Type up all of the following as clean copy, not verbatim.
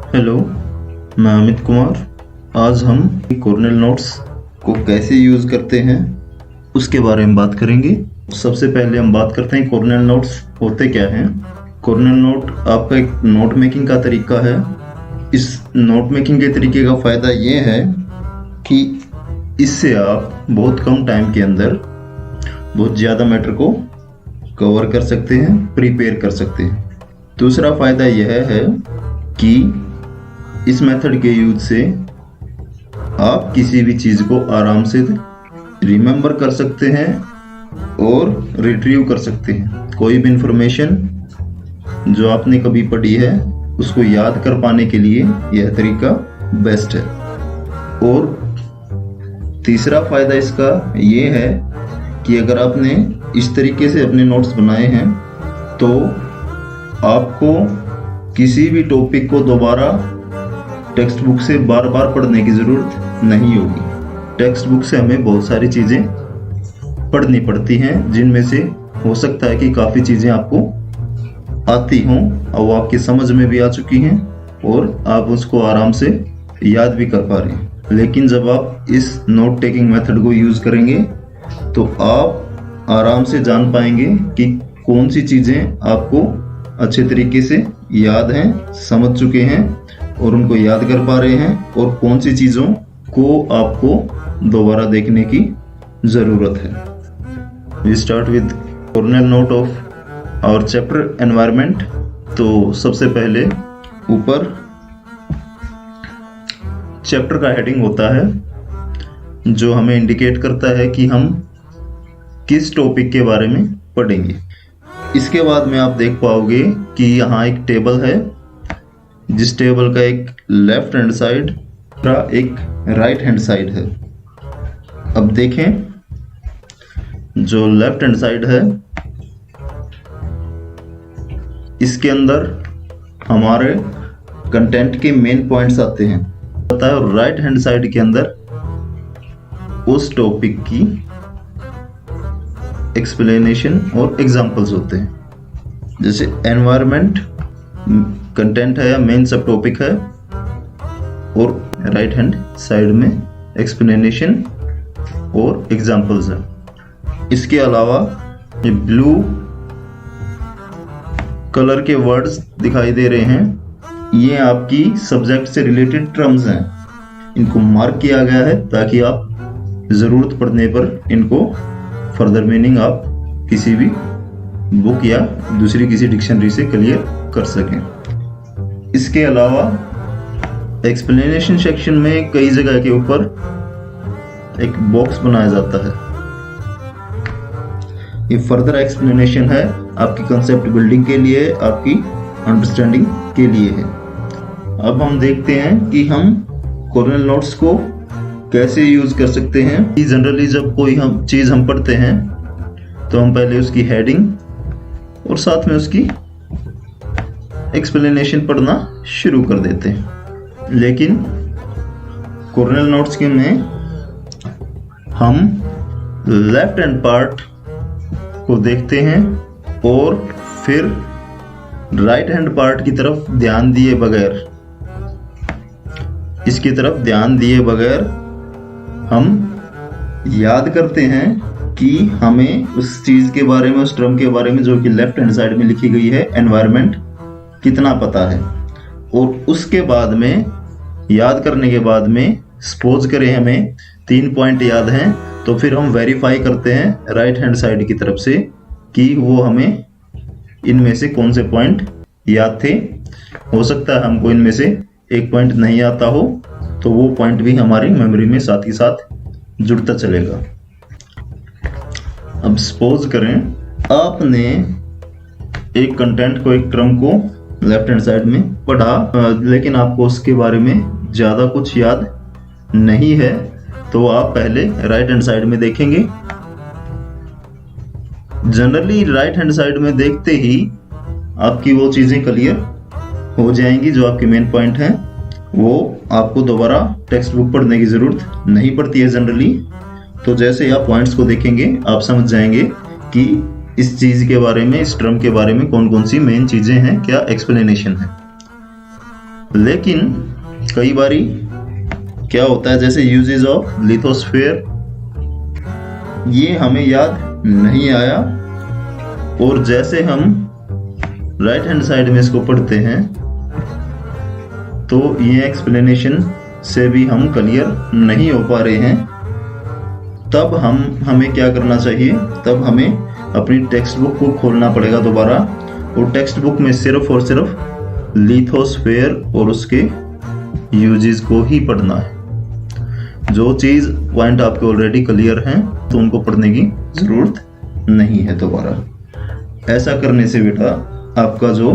Hello, मैं अमित कुमार। आज हम कॉर्नेल नोट्स को कैसे यूज़ करते हैं उसके बारे में बात करेंगे। सबसे पहले हम बात करते हैं कॉर्नेल नोट्स होते क्या हैं। कॉर्नेल नोट आपका एक नोट मेकिंग का तरीका है। इस नोट मेकिंग के तरीके का फ़ायदा ये है कि इससे आप बहुत कम टाइम के अंदर बहुत ज़्यादा मैटर को कवर कर सकते हैं, प्रिपेयर कर सकते हैं। दूसरा फ़ायदा यह है कि इस मेथड के यूज से आप किसी भी चीज़ को आराम से रिमेंबर कर सकते हैं और रिट्रीव कर सकते हैं। कोई भी इंफॉर्मेशन जो आपने कभी पढ़ी है उसको याद कर पाने के लिए यह तरीका बेस्ट है। और तीसरा फ़ायदा इसका ये है कि अगर आपने इस तरीके से अपने नोट्स बनाए हैं तो आपको किसी भी टॉपिक को दोबारा टेक्स्ट बुक से बार बार पढ़ने की ज़रूरत नहीं होगी। टेक्स्ट बुक से हमें बहुत सारी चीज़ें पढ़नी पड़ती हैं, जिनमें से हो सकता है कि काफ़ी चीज़ें आपको आती हों और वो आपकी समझ में भी आ चुकी हैं और आप उसको आराम से याद भी कर पा रहे हैं। लेकिन जब आप इस नोट टेकिंग मेथड को यूज़ करेंगे तो आप आराम से जान पाएंगे कि कौन सी चीज़ें आपको अच्छे तरीके से याद हैं, समझ चुके हैं और उनको याद कर पा रहे हैं, और कौन सी चीज़ों को आपको दोबारा देखने की ज़रूरत है। We start with Cornell note of our chapter environment. तो सबसे पहले ऊपर चैप्टर का हेडिंग होता है जो हमें इंडिकेट करता है कि हम किस टॉपिक के बारे में पढ़ेंगे। इसके बाद में आप देख पाओगे कि यहाँ एक टेबल है, जिस टेबल का एक लेफ्ट हैंड साइड का एक राइट हैंड साइड है। अब देखें, जो लेफ्ट हैंड साइड है इसके अंदर हमारे कंटेंट के मेन पॉइंट्स आते हैं, और राइट हैंड साइड के अंदर उस टॉपिक की एक्सप्लेनेशन और एग्जांपल्स होते हैं। जैसे एनवायरनमेंट कंटेंट है या मेन सब टॉपिक है, और राइट हैंड साइड में एक्सप्लेनेशन और एग्जांपल्स है। इसके अलावा ये ब्लू कलर के वर्ड्स दिखाई दे रहे हैं, ये आपकी सब्जेक्ट से रिलेटेड टर्म्स हैं। इनको मार्क किया गया है ताकि आप ज़रूरत पड़ने पर इनको फर्दर मीनिंग आप किसी भी बुक या दूसरी किसी डिक्शनरी से क्लियर कर सकें। इसके अलावा एक्सप्लेनेशन सेक्शन में कई जगह के ऊपर एक बॉक्स बनाया जाता है। ये फर्दर एक्सप्लेनेशन है, आपकी कंसेप्ट बिल्डिंग के लिए, आपकी अंडरस्टैंडिंग के लिए है। अब हम देखते हैं कि हम कॉर्नेल नोट्स को कैसे यूज कर सकते हैं। जनरली जब कोई हम चीज़ हम पढ़ते हैं तो हम पहले उसकी हेडिंग और साथ में उसकी एक्सप्लेनेशन पढ़ना शुरू कर देते हैं। लेकिन कॉर्नेल नोट्स के में हम लेफ्ट हैंड पार्ट को देखते हैं और फिर राइट हैंड पार्ट की तरफ ध्यान दिए बगैर, इसकी तरफ ध्यान दिए बगैर हम याद करते हैं कि हमें उस चीज़ के बारे में, उस टर्म के बारे में जो कि लेफ्ट हैंड साइड में लिखी गई है एनवायरनमेंट, कितना पता है। और उसके बाद में याद करने के बाद में सपोज करें हमें 3 पॉइंट याद हैं, तो फिर हम वेरीफाई करते हैं राइट हैंड साइड की तरफ से कि वो हमें इनमें से कौन से पॉइंट याद थे। हो सकता है हमको इनमें से एक पॉइंट नहीं आता हो, तो वो पॉइंट भी हमारी मेमोरी में साथ ही साथ जुड़ता चलेगा। अब सपोज करें आपने एक कंटेंट को, एक टर्म को लेफ्ट हैंड साइड में पढ़ा, लेकिन आपको उसके बारे में ज़्यादा कुछ याद नहीं है, तो आप पहले राइट हैंड साइड में देखेंगे। जनरली राइट हैंड साइड में देखते ही आपकी वो चीज़ें क्लियर हो जाएंगी जो आपके मेन पॉइंट हैं। वो आपको दोबारा टेक्स्ट बुक पढ़ने की ज़रूरत नहीं पड़ती है जनरली। तो जैसे आप पॉइंट्स को देखेंगे आप समझ जाएंगे कि इस चीज़ के बारे में, इस टर्म के बारे में कौन कौन सी मेन चीज़ें हैं, क्या एक्सप्लेनेशन है। लेकिन कई बारी क्या होता है, जैसे यूजेस ऑफ लिथोस्फीयर, ये हमें याद नहीं आया, और जैसे हम राइट हैंड साइड में इसको पढ़ते हैं तो ये एक्सप्लेनेशन से भी हम क्लियर नहीं हो पा रहे हैं। तब हमें क्या करना चाहिए, तब हमें अपनी टेक्स्ट बुक को खोलना पड़ेगा दोबारा, और टेक्स्ट बुक में सिर्फ और सिर्फ लिथोस्फीयर और उसके यूजेस को ही पढ़ना है। जो चीज पॉइंट आपके ऑलरेडी क्लियर हैं तो उनको पढ़ने की जरूरत नहीं है दोबारा। ऐसा करने से बेटा आपका जो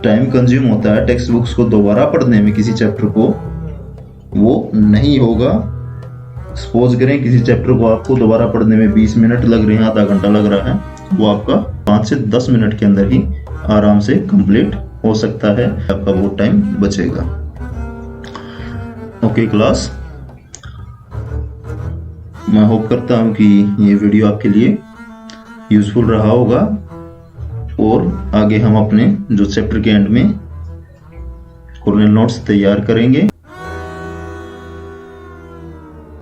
टाइम कंज्यूम होता है टेक्स्ट बुक्स को दोबारा पढ़ने में किसी चैप्टर को, वो नहीं होगा। सपोज करें किसी चैप्टर को आपको दोबारा पढ़ने में 20 मिनट लग रहे हैं, आधा घंटा लग रहा है, वो आपका 5 से 10 मिनट के अंदर ही आराम से कंप्लीट हो सकता है, आपका वो टाइम बचेगा। ओके क्लास, मैं होप करता हूं कि ये वीडियो आपके लिए यूजफुल रहा होगा, और आगे हम अपने जो चैप्टर के एंड में कॉर्नेल नोट्स तैयार करेंगे।